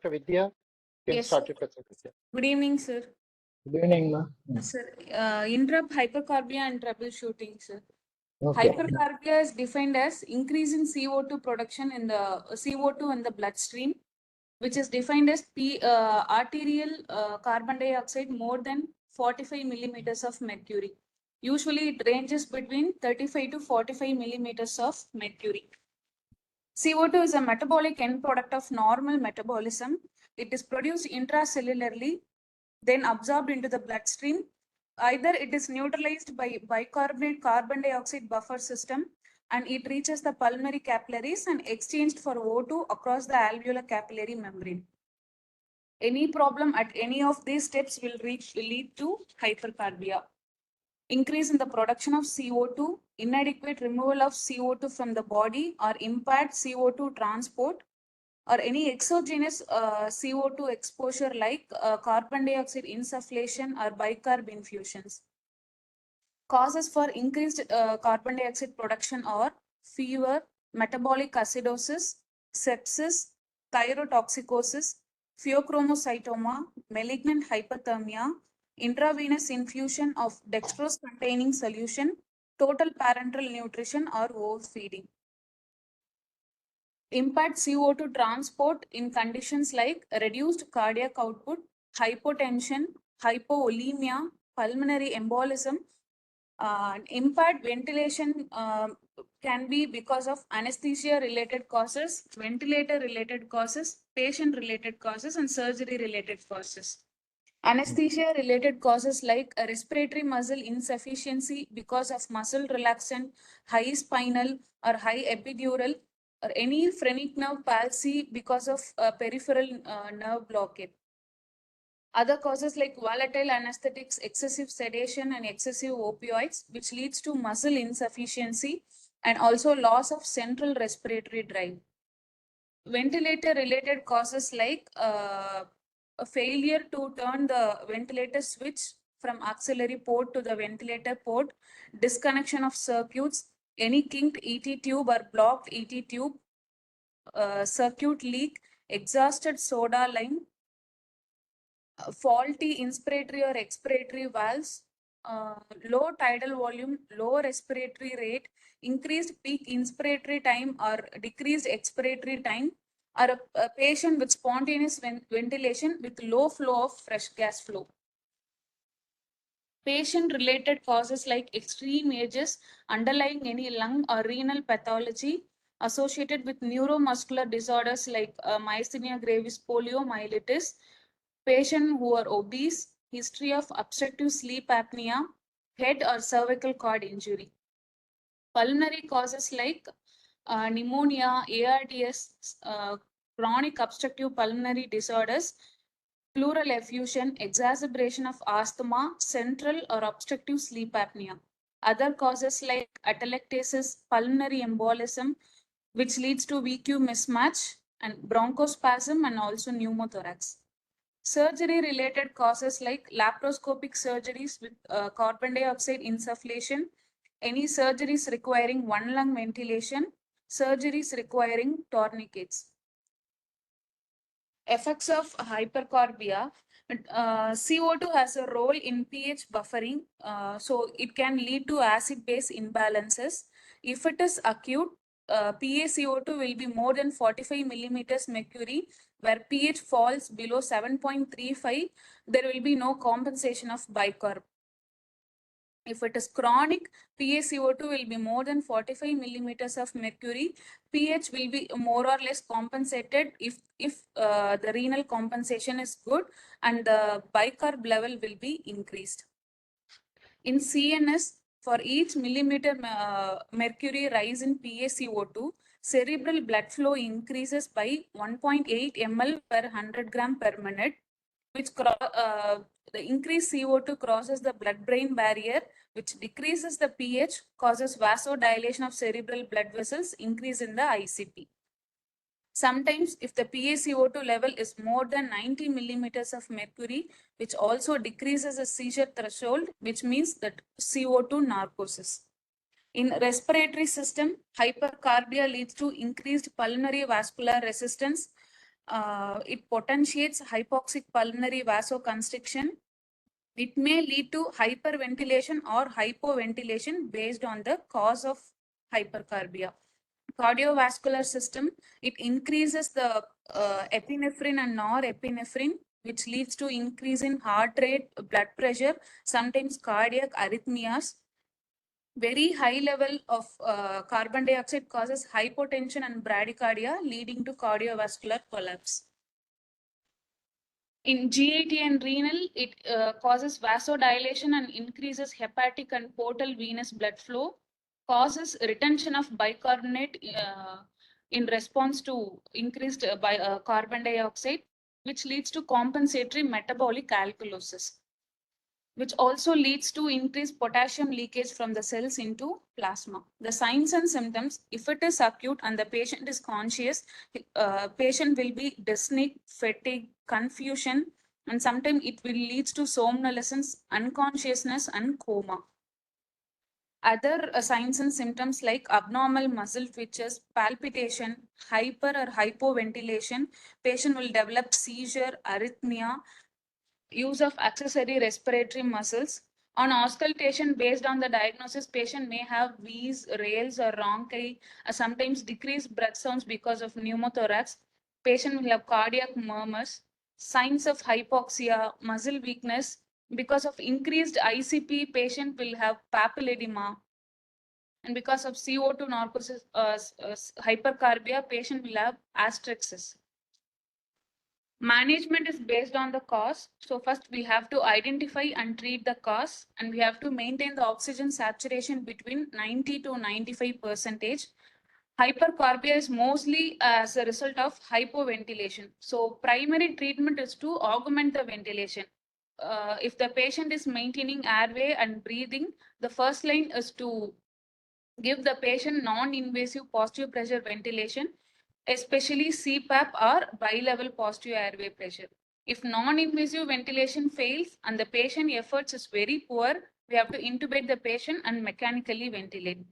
Dr. Vidya, you can Yes. start your presentation. Good evening, sir. Good evening, ma. Sir, interrupt hypercarbia and troubleshooting, sir. Okay. Hypercarbia is defined as increase in CO2 production in the CO2 in the bloodstream, which is defined as arterial carbon dioxide more than 45 millimeters of mercury. Usually, it ranges between 35 to 45 millimeters of mercury. CO2 is a metabolic end product of normal metabolism. It is produced intracellularly, then absorbed into the bloodstream. Either it is neutralized by bicarbonate carbon dioxide buffer system and it reaches the pulmonary capillaries and exchanged for O2 across the alveolar capillary membrane. Any problem at any of these steps will lead to hypercarbia. Increase in the production of CO2, inadequate removal of CO2 from the body or impaired CO2 transport, or any exogenous CO2 exposure like carbon dioxide insufflation or bicarb infusions. Causes for increased carbon dioxide production are fever, metabolic acidosis, sepsis, thyrotoxicosis, pheochromocytoma, malignant hyperthermia, intravenous infusion of dextrose containing solution, total parenteral nutrition or overfeeding. Impaired CO2 transport in conditions like reduced cardiac output, hypotension, hypovolemia, pulmonary embolism. Impaired ventilation can be because of anesthesia-related causes, ventilator-related causes, patient-related causes, and surgery-related causes. Anesthesia-related causes like a respiratory muscle insufficiency because of muscle relaxant, high spinal or high epidural, or any phrenic nerve palsy because of peripheral nerve blockade. Other causes like volatile anesthetics, excessive sedation, and excessive opioids, which leads to muscle insufficiency and also loss of central respiratory drive. Ventilator-related causes like a failure to turn the ventilator switch from auxiliary port to the ventilator port, disconnection of circuits, any kinked ET tube or blocked ET tube, circuit leak, exhausted soda line, faulty inspiratory or expiratory valves, low tidal volume, low respiratory rate, increased peak inspiratory time or decreased expiratory time, or a patient with spontaneous ventilation with low flow of fresh gas flow. Patient-related causes like extreme ages, underlying any lung or renal pathology associated with neuromuscular disorders like myasthenia gravis, poliomyelitis, patient who are obese, history of obstructive sleep apnea, head or cervical cord injury. Pulmonary causes like pneumonia, ARDS, chronic obstructive pulmonary disorders, pleural effusion, exacerbation of asthma, central or obstructive sleep apnea. Other causes like atelectasis, pulmonary embolism, which leads to VQ mismatch, and bronchospasm and also pneumothorax. Surgery-related causes like laparoscopic surgeries with carbon dioxide insufflation, any surgeries requiring one lung ventilation, surgeries requiring tourniquets. Effects of hypercarbia. CO2 has a role in pH buffering, so it can lead to acid-base imbalances. If it is acute, PaCO2 will be more than 45 millimeters mercury, where pH falls below 7.35, there will be no compensation of bicarb. If it is chronic, PaCO2 will be more than 45 millimeters of mercury. pH will be more or less compensated if the renal compensation is good and the bicarb level will be increased. In CNS, for each millimeter mercury rise in PaCO2, cerebral blood flow increases by 1.8 ml per 100 gram per minute, which the increased CO2 crosses the blood-brain barrier, which decreases the pH, causes vasodilation of cerebral blood vessels, increase in the ICP. Sometimes, if the PaCO2 level is more than 90 millimeters of mercury, which also decreases the seizure threshold, which means that CO2 narcosis. In respiratory system, hypercarbia leads to increased pulmonary vascular resistance, it potentiates hypoxic pulmonary vasoconstriction. It may lead to hyperventilation or hypoventilation based on the cause of hypercarbia. Cardiovascular system, it increases the epinephrine and norepinephrine, which leads to increase in heart rate, blood pressure, sometimes cardiac arrhythmias. Very high level of carbon dioxide causes hypotension and bradycardia, leading to cardiovascular collapse. In GAT and renal, it causes vasodilation and increases hepatic and portal venous blood flow, causes retention of bicarbonate in response to increased carbon dioxide, which leads to compensatory metabolic alkalosis, which also leads to increased potassium leakage from the cells into plasma. The signs and symptoms, if it is acute and the patient is conscious, patient will be dyspneic, fatigue, confusion, and sometimes it will lead to somnolence, unconsciousness, and coma. Other signs and symptoms like abnormal muscle twitches, palpitation, hyper or hypoventilation, patient will develop seizure, arrhythmia, use of accessory respiratory muscles. On auscultation, based on the diagnosis, patient may have wheeze, rales, or rhonchi, sometimes decreased breath sounds because of pneumothorax. Patient will have cardiac murmurs, signs of hypoxia, muscle weakness. Because of increased ICP, patient will have papilledema. And because of CO2 narcosis, hypercarbia, patient will have asterixis. Management is based on the cause. So first we have to identify and treat the cause, and we have to maintain the oxygen saturation between 90 to 95%. Hypercarbia is mostly as a result of hypoventilation. So primary treatment is to augment the ventilation. If the patient is maintaining airway and breathing, the first line is to give the patient non-invasive positive pressure ventilation, especially CPAP or bilevel positive airway pressure. If non-invasive ventilation fails and the patient efforts is very poor, we have to intubate the patient and mechanically ventilate.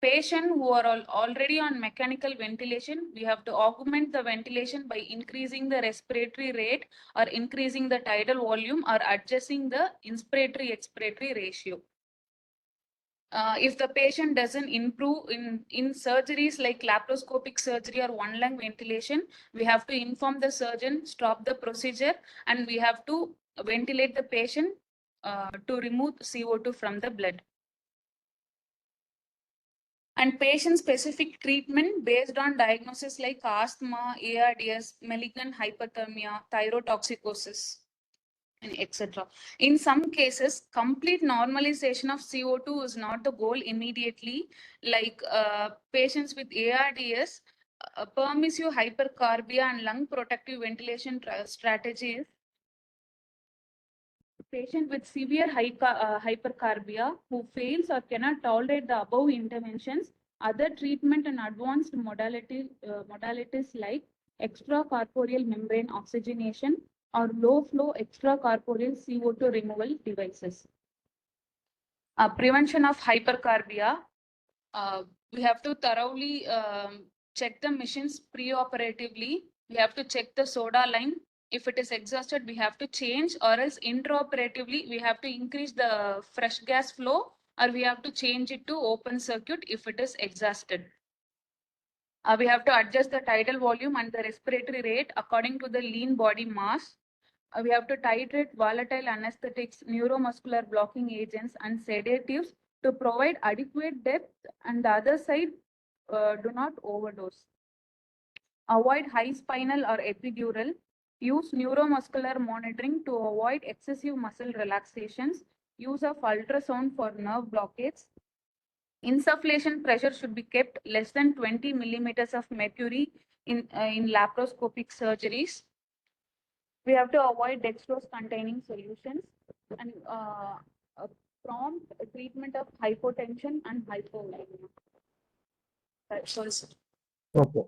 Patients who are already on mechanical ventilation, we have to augment the ventilation by increasing the respiratory rate or increasing the tidal volume or adjusting the inspiratory-expiratory ratio. If the patient doesn't improve in surgeries like laparoscopic surgery or one lung ventilation, we have to inform the surgeon, stop the procedure, and we have to ventilate the patient to remove CO2 from the blood. And patient-specific treatment based on diagnosis like asthma, ARDS, malignant hyperthermia, thyrotoxicosis, and etc. In some cases, complete normalization of CO2 is not the goal immediately. Like patients with ARDS, permissive hypercarbia and lung protective ventilation strategies. Patient with severe hypercarbia who fails or cannot tolerate the above interventions, other treatment and advanced modalities like extracorporeal membrane oxygenation or low flow extracorporeal CO2 removal devices. Prevention of hypercarbia. We have to thoroughly check the machines preoperatively. We have to check the soda line. If it is exhausted, we have to change, or else intraoperatively, we have to increase the fresh gas flow, or we have to change it to open circuit if it is exhausted. We have to adjust the tidal volume and the respiratory rate according to the lean body mass. We have to titrate volatile anesthetics, neuromuscular blocking agents, and sedatives to provide adequate depth, and the other side, do not overdose. Avoid high spinal or epidural. Use neuromuscular monitoring to avoid excessive muscle relaxations. Use of ultrasound for nerve blockades. Insufflation pressure should be kept less than 20 millimeters of mercury in laparoscopic surgeries. We have to avoid dextrose containing solutions, and prompt treatment of hypotension and hypovolemia. Sorry, sir. Okay.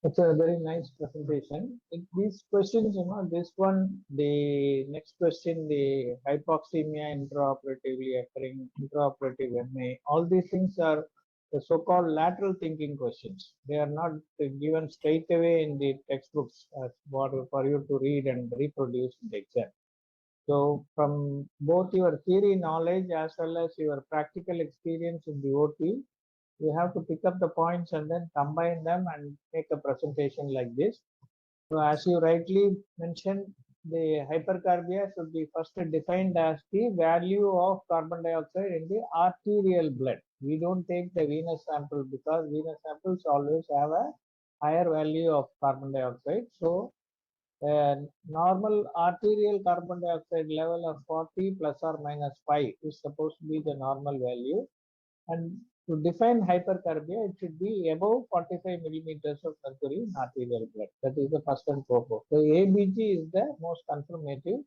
It's a very nice presentation. In these questions, this one, the next question, the hypoxemia intraoperatively occurring, intraoperative MA, all these things are the so-called lateral thinking questions. They are not given straight away in the textbooks for you to read and reproduce in the exam. So from both your theory knowledge as well as your practical experience in the OT, you have to pick up the points and then combine them and make a presentation like this. So as you rightly mentioned, the hypercarbia should be first defined as the value of carbon dioxide in the arterial blood. We don't take the venous sample because venous samples always have a higher value of carbon dioxide. So normal arterial carbon dioxide level of 40 plus or minus 5 is supposed to be the normal value. And to define hypercarbia, it should be above 45 millimeters of mercury in arterial blood. That is the first and foremost. So ABG is the most confirmative.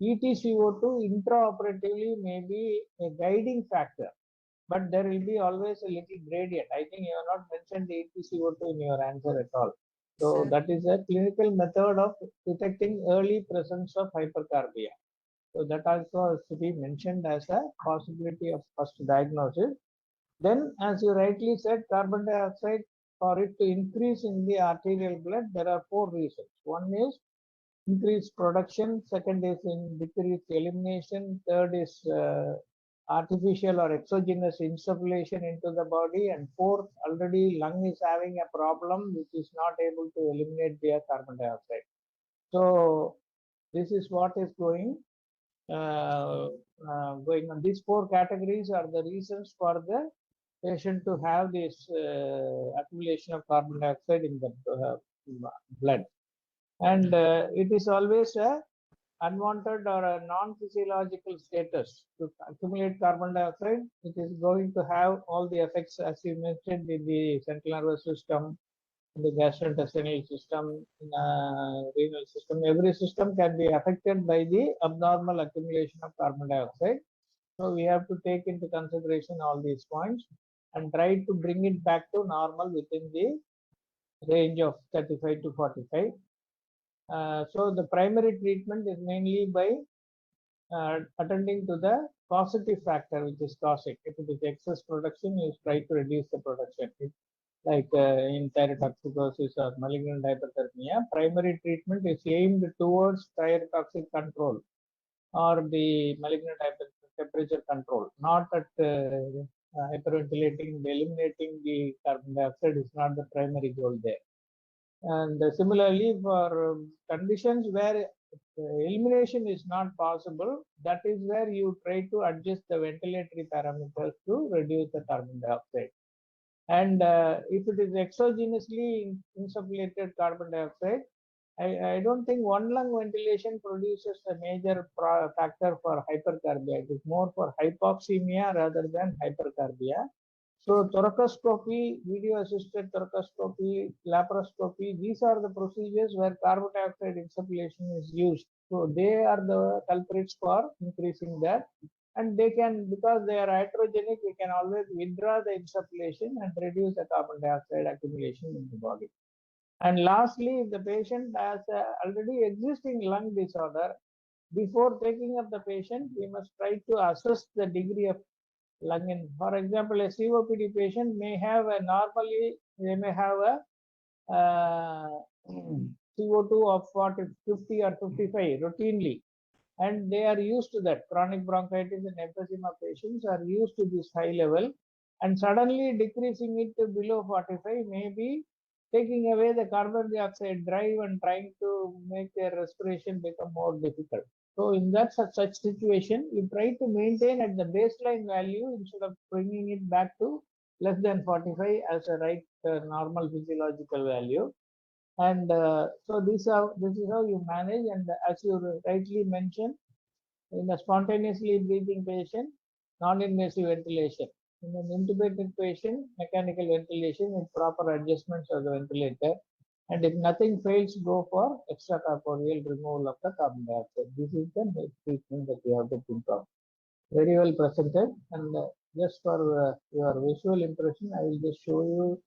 EtCO2 intraoperatively may be a guiding factor, but there will be always a little gradient. I think you have not mentioned the EtCO2 in your answer at all. So Sir. that is a clinical method of detecting early presence of hypercarbia. So that also has to be mentioned as a possibility of first diagnosis. Then, as you rightly said, carbon dioxide, for it to increase in the arterial blood, there are 4 reasons. One is increased production, second is in decreased elimination, third is artificial or exogenous insufflation into the body, and fourth, already lung is having a problem which is not able to eliminate their carbon dioxide. So this is what is going on. These 4 categories are the reasons for the patient to have this accumulation of carbon dioxide in the blood. And it is always a unwanted or a non-physiological status to accumulate carbon dioxide. It is going to have all the effects as you mentioned in the central nervous system, in the gastrointestinal system, in renal system. Every system can be affected by the abnormal accumulation of carbon dioxide. So we have to take into consideration all these points and try to bring it back to normal within the range of 35 to 45. So the primary treatment is mainly by attending to the causative factor which is causing. If it is excess production, you try to reduce the production. Like in thyrotoxicosis or malignant hyperthermia, primary treatment is aimed towards thyrotoxic control or the malignant temperature control, not at hyperventilating, eliminating the carbon dioxide is not the primary goal there. And similarly, for conditions where elimination is not possible, that is where you try to adjust the ventilatory parameters to reduce the carbon dioxide. And if it is exogenously insufflated carbon dioxide, I don't think one lung ventilation produces a major factor for hypercarbia. It is more for hypoxemia rather than hypercarbia. So thoracoscopy, video-assisted thoracoscopy, laparoscopy, these are the procedures where carbon dioxide insufflation is used. So they are the culprits for increasing that. And they can, because they are iatrogenic, we can always withdraw the insufflation and reduce the carbon dioxide accumulation in the body. And lastly, if the patient has already existing lung disorder, before taking up the patient, we must try to assess the degree of lung in. For example, a COPD patient may have a normally, they may have a CO2 of 40, 50 or 55 routinely. And they are used to that. Chronic bronchitis and emphysema patients are used to this high level, and suddenly decreasing it to below 45 may be taking away the carbon dioxide drive and trying to make their respiration become more difficult. So in that such situation, you try to maintain at the baseline value instead of bringing it back to less than 45 as a right normal physiological value. And so this is how you manage. And as you rightly mentioned, in a spontaneously breathing patient, non-invasive ventilation. In an intubated patient, mechanical ventilation with proper adjustments of the ventilator. And if nothing fails, go for extracorporeal removal of the carbon dioxide. This is the next treatment that you have to think of. Very well presented. And just for your visual impression, I will just show you